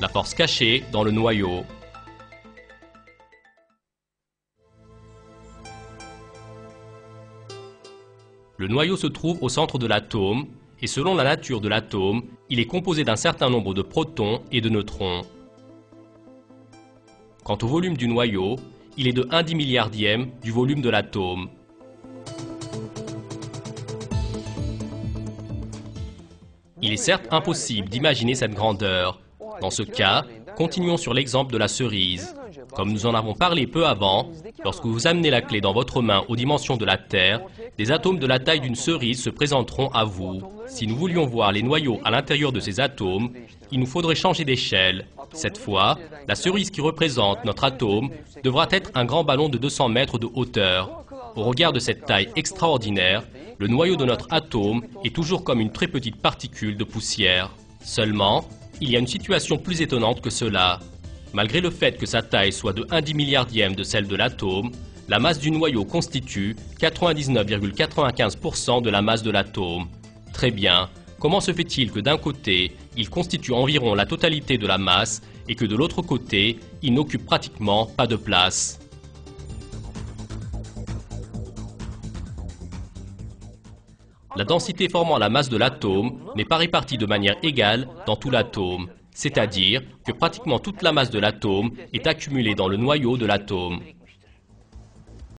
La force cachée dans le noyau. Le noyau se trouve au centre de l'atome et selon la nature de l'atome, il est composé d'un certain nombre de protons et de neutrons. Quant au volume du noyau, il est de 1/10 milliardième du volume de l'atome. Il est certes impossible d'imaginer cette grandeur. Dans ce cas, continuons sur l'exemple de la cerise. Comme nous en avons parlé peu avant, lorsque vous amenez la clé dans votre main aux dimensions de la Terre, des atomes de la taille d'une cerise se présenteront à vous. Si nous voulions voir les noyaux à l'intérieur de ces atomes, il nous faudrait changer d'échelle. Cette fois, la cerise qui représente notre atome devra être un grand ballon de 200 mètres de hauteur. Au regard de cette taille extraordinaire, le noyau de notre atome est toujours comme une très petite particule de poussière. Seulement, il y a une situation plus étonnante que cela. Malgré le fait que sa taille soit de 1/10 milliardième de celle de l'atome, la masse du noyau constitue 99,95% de la masse de l'atome. Très bien, comment se fait-il que d'un côté, il constitue environ la totalité de la masse et que de l'autre côté, il n'occupe pratiquement pas de place? La densité formant la masse de l'atome n'est pas répartie de manière égale dans tout l'atome, c'est-à-dire que pratiquement toute la masse de l'atome est accumulée dans le noyau de l'atome.